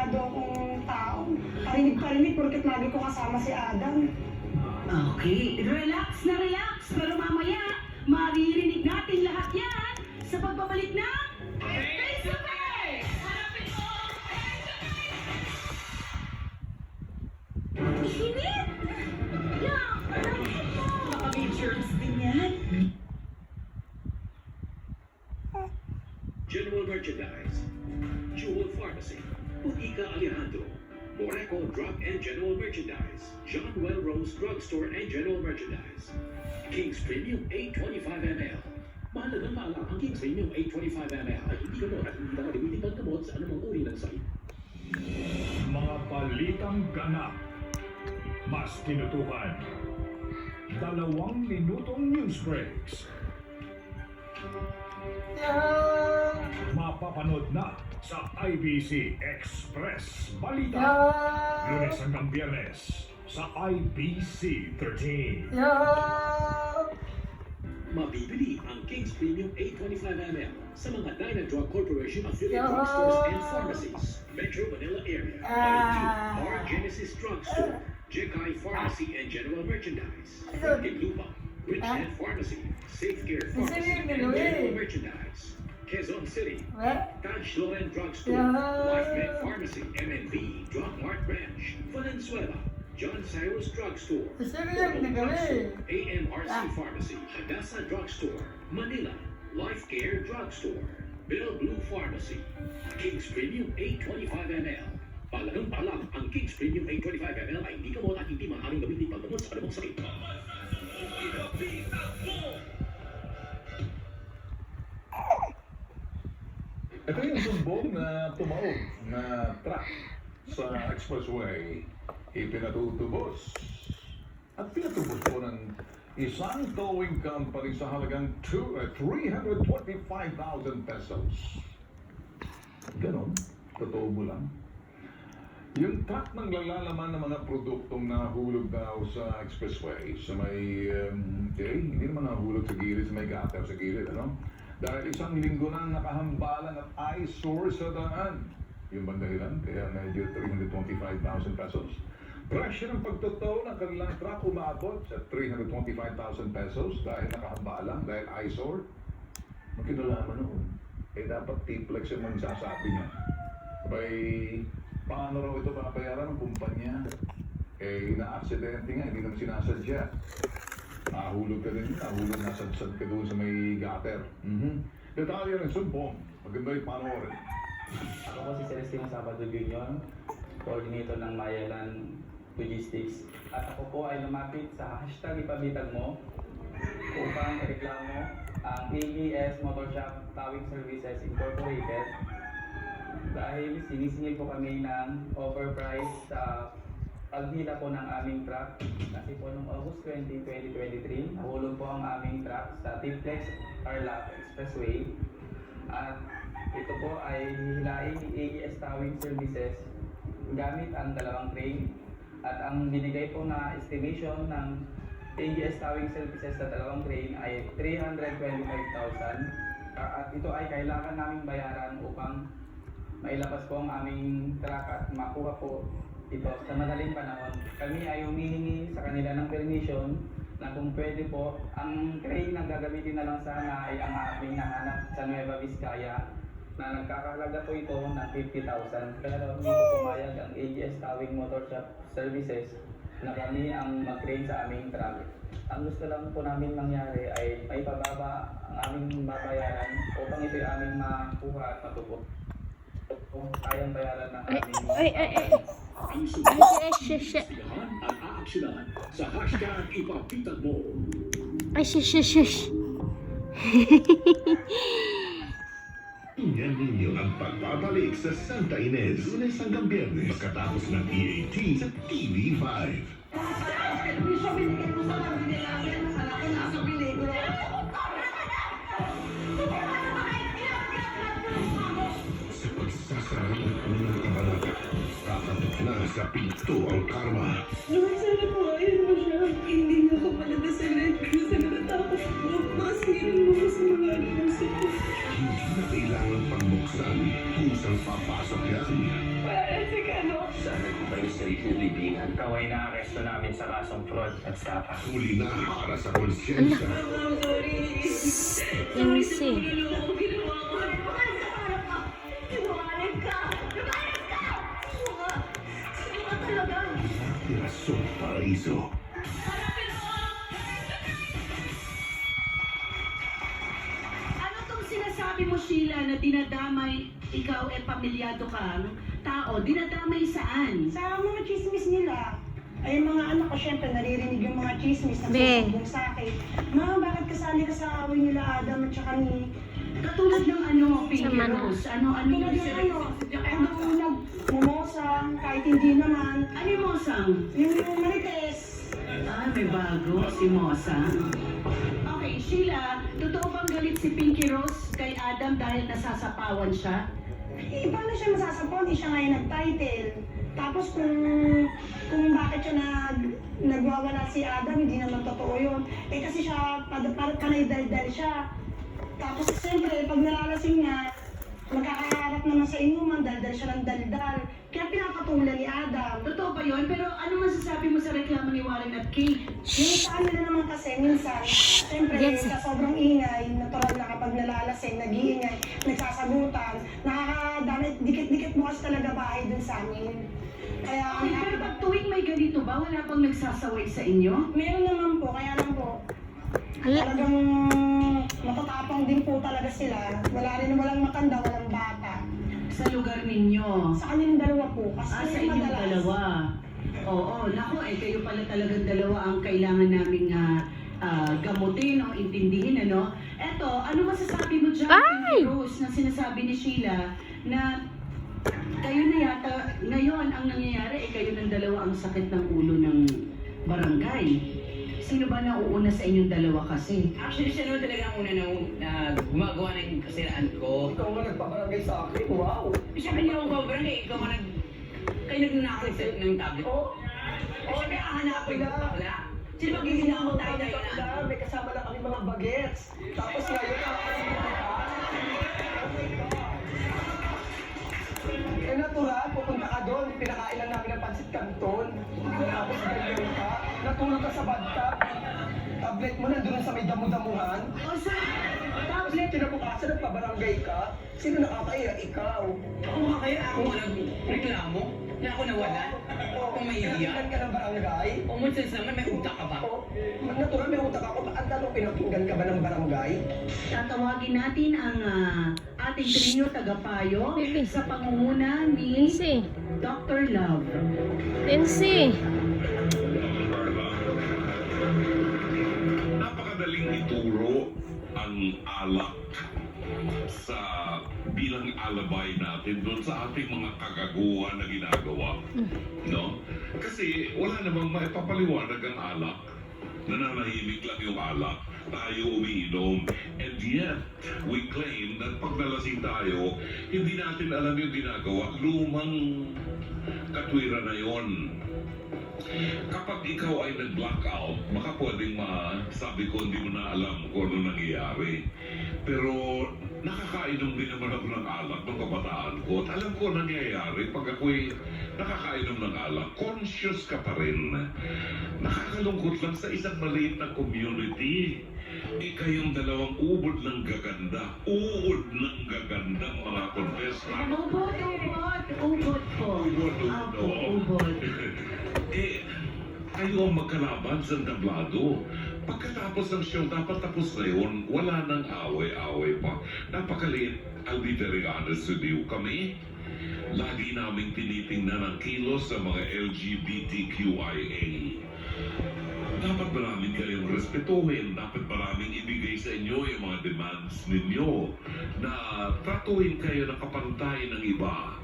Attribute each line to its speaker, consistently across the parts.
Speaker 1: masyado akong tao. Parinig porket lagi ko kasama si Adam.
Speaker 2: Okay, relax na relax. Pero mamaya, maririnig natin lahat yan sa pagbabalik na Face to Face! Init! Yeah, baka may germs din yan.
Speaker 3: General Merchandise, Jewel Pharmacy, Botica Alejandro, Moreco Drug and General Merchandise, John Welrose Drugstore and General Merchandise, King's Premium 825ml. Mahalagang paalala, ang King's Premium 825ml ay hindi gamot at hindi dapat gamitin paggamot sa anumang uri ng sakit.
Speaker 4: Mga balitang ganap, mas tinutukan, 2 minutong news breaks. Mapapanood na sa IBC Express Balita. Lunes hanggang Biyernes sa IBC 13.
Speaker 3: Mabibili ang King's Premium 825ml sa mga Dynadrug Corporation affiliate drugstores and pharmacies. Metro Manila area, R. Genesis Drugstore, Jekai Pharmacy and General Merchandise, Lupa, Bridgehead Pharmacy, Safecare Pharmacy and General Merchandise, Quezon City, Taj Loren Drugstore, LifeMed Pharmacy, MNB, Drug Mart Branch, Valenzuela, John Cyrus Drugstore, AMRC Pharmacy, Hadassah Drugstore, Manila, Life Care Drugstore, Bill Blue Pharmacy, King's Premium 825ml. Palagang palang, ang King's Premium 825ml ay hindi gamot at hindi maaaring gamitin paggamot sa anumang sakit.
Speaker 5: Ito yung sumbong na tumaog na truck sa expressway. Ipinatutubos. At pinatubos po ng isang towing company sa halagang 325,000 pesos. Ganon. Totoo mo lang. Yung truck ng lalalaman ng mga produktong nahulog daw sa expressway, sa may, hindi naman nahulog sa gilid, sa may gutter sa gilid, ano? Dahil 1 linggo nang nakahambalan at eyesore sa daan. Yung bang dahilan, kaya medyo 325,000 pesos. Presyo ng pagtotoo ng kanilang truck umabot sa 325,000 pesos dahil nakahambalan, dahil eyesore. Makinalaman noon, dapat T-Flex yung magsasabi niya. Abay, paano raw ito papayaran ng kumpanya? Na-aksidente nga, hindi naman sinasadya. Nahulog ka din, nahulog, nasadsad ka doon sa may gutter. Detalye ng sumbong, maganda yung panoorin.
Speaker 6: Ako po si Celestino Sabado Jr., coordinator ng Mayalan Logistics. At ako po ay lumapit sa hashtag ipabitag mo upang ireklamo ang AGS Motor Shop Towing Services Incorporated dahil sinisingil po kami ng overprice sa paghila po ng aming truck. Kasi po noong August 20, 2023, nahulog po ang aming truck sa T-Flex Tarlac Expressway. At ito po ay hihilain ni AGS Towing Services gamit ang 2 crane. At ang binigay po na estimation ng AGS Towing Services sa 2 crane ay 325,000. At ito ay kailangan naming bayaran upang mailabas po ang aming truck at makuha po ito sa madaling panahon. Kami ay humihingi sa kanila ng permission na kung pwede po, ang crane na gagamitin na lang sana ay ang aming nahanap sa Nueva Vizcaya na nagkakahalaga po ito ng 50,000. Pero hindi po pumayag ang AGS Towing Motor Shop Services na kami ang mag-crane sa aming truck. Ang gusto lang po namin mangyari ay may pababa ang aming babayaran upang ito ay aming makuha at matupok. Kung kayang bayaran ng aming
Speaker 3: Ang sumbong, investigahan at aaksyonan sa hashtag ipabitag mo.
Speaker 7: Tingnan ninyo ang pagbabalik sa Santa Ines, Lunes hanggang Biyernes, pagkatapos ng EAT sa TV5. Sa pagsasara ng unang kabanata, tatatok na sa pinto ang karma.
Speaker 1: Lord, sana po ayun mo siya. Hindi na ako pala na sa Red Cross. Sana natapos
Speaker 7: Hindi na kailangan pagbuksan. Kusang papasok yan.
Speaker 8: Sana kung kayo sa libingan. Ikaw ay naaresto namin sa kasong fraud at stapa.
Speaker 7: Huli na para sa konsyensya.
Speaker 9: MC.
Speaker 7: Pirasong paraiso.
Speaker 2: Ano tong sinasabi mo, Sheila, na dinadamay ikaw pamilyado kang tao? Dinadamay saan?
Speaker 1: Sa mga chismis nila, ay mga anak ko syempre naririnig yung mga chismis na
Speaker 9: Be.
Speaker 1: susumbong sa akin. Ma, bakit kasali ka sa away nila Adam at saka ni...
Speaker 2: Katulad ng ano, Pinky
Speaker 9: Sama na.
Speaker 2: Rose. Ano
Speaker 1: Tulad
Speaker 2: yung
Speaker 1: ng ano, ang nagmumosang kahit hindi naman.
Speaker 2: Ano yung Mosang?
Speaker 1: Yung Marites.
Speaker 2: Ah, may bago, si Mosang. Okay, Sheila, totoo bang galit si Pinky Rose kay Adam dahil nasasapawan siya?
Speaker 1: Eh, paano siya masasapon? Siya nga yung nag-title. Tapos kung bakit siya nagwawala si Adam, hindi naman totoo yun. Eh kasi siya, panay dal-dal siya. Tapos siyempre, pag nalalasing niya, magkakaharap naman sa inuman, dal-dal siya ng dal-dal. Kaya pinapatulan ni Adam.
Speaker 2: Totoo ba yun? Pero ano masasabi mo sa reklamo ni Warren at Kate?
Speaker 1: Yung sa kanila naman kasi, minsan, siyempre,
Speaker 9: Yes.
Speaker 1: sa sobrang ingay, natural na kapag nalalasing, nag-iingay, nagsasagutan, nakakadami, dikit-dikit bukas talaga bahay dun sa amin. Kaya,
Speaker 2: Okay, pero pag tuwing may ganito ba, wala bang nagsasaway sa inyo?
Speaker 1: meron naman po, kaya lang po,
Speaker 9: Ala.
Speaker 1: talagang matatapang din po talaga sila. Walang matanda, walang bata.
Speaker 2: Sa lugar ninyo?
Speaker 1: Sa kanilang dalawa po, kasi
Speaker 2: Sa inyong
Speaker 1: madalas.
Speaker 2: dalawa? Oo, naku, kayo pala talagang dalawa ang kailangan naming gamutin o intindihin, ano? Eto, ano masasabi mo dyan,
Speaker 9: Ay!
Speaker 2: Pinky Rose, na sinasabi ni Sheila na kayo na yata, ngayon ang nangyayari, kayo ng dalawa ang sakit ng ulo ng barangay. Sino ba nauuna sa inyong dalawa kasi?
Speaker 10: Actually, siya naman talaga ang una na gumagawa ng kasiraan ko.
Speaker 8: Ikaw nga nagpabarangay sa akin, wow!
Speaker 10: Siyempre, hindi ako kabarang eh. Ikaw nga kayo nagnanakaw ng tablet.
Speaker 8: Oh,
Speaker 10: Siyempre, hahanapin ko pa wala. Sino ba
Speaker 8: hindi
Speaker 10: gising
Speaker 8: mo
Speaker 10: ako tayo na?
Speaker 8: may kasama na kami mga bagets. Tapos ngayon, nakakalimutan ka. Eh, natural, pupunta ka doon. Pinakain lang namin ng pansit canton. Tapos ganyan ka. Natulog ka sa bathtub. Tablet mo nandun sa may damu-damuhan.
Speaker 2: O sa
Speaker 8: Tapos kinabukasan, nagpabarangay ka. Sino nakakaya? Ikaw.
Speaker 10: Ako nga kaya ako nga nagreklamo na ako nawala. Kung may
Speaker 8: Kailan
Speaker 10: hiya.
Speaker 8: ka ng barangay?
Speaker 10: Umunsans naman, may utak ka ba?
Speaker 8: Oh, natural may utak ako. Ang tanong, pinakinggan ka ba ng barangay?
Speaker 2: tatawagin natin ang ating trio tagapayo
Speaker 9: Bibi.
Speaker 2: sa pangunguna ni
Speaker 9: MC.
Speaker 2: Dr. Love.
Speaker 9: MC.
Speaker 7: Napakadaling ituro ang alak sa bilang alabay natin doon sa ating mga kagaguhan na ginagawa. No? Kasi wala namang maipapaliwanag ang alak. Nananahimik lang yung alak. Tayo umiinom. And yet, we claim na pag nalasing tayo, hindi natin alam yung ginagawa. Lumang katwiran na yon. Kapag ikaw ay nag-blackout, baka pwedeng masabi ko hindi mo na alam kung ano nangyayari. Pero nakakainom din naman ako ng alak nung kabataan ko. At alam ko nangyayari pag ako'y nakakainom ng alak, conscious ka pa rin. Nakakalungkot lang sa isang maliit na community. Kayong dalawang ubod ng gaganda. Uod ng gagandang mga contestant.
Speaker 2: Ubod, ubod, ubod po.
Speaker 7: Ubod,
Speaker 2: Apo,
Speaker 7: ubod.
Speaker 2: ubod.
Speaker 7: Kayo ang magkalaban sa tablado. Pagkatapos ng show, dapat tapos na yun. Wala nang away-away pa. Napakaliit. I'll be very honest with you. Kami, lagi naming tinitingnan ang kilos sa mga LGBTQIA. Dapat maraming kayong respetuhin. Dapat maraming ibigay sa inyo yung mga demands ninyo na tratuhin kayo na kapantay ng iba.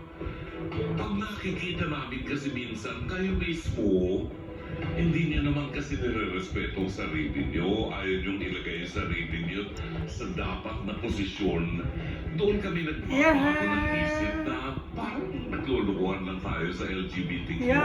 Speaker 7: Pag nakikita namin kasi minsan kayo mismo, hindi niya naman kasi nire-respeto ang sarili niyo. Ayaw niyong ilagay ang sarili niyo sa dapat na posisyon. Doon kami nagbabago ng isip na parang naglulukuhan lang tayo sa LGBTQIA.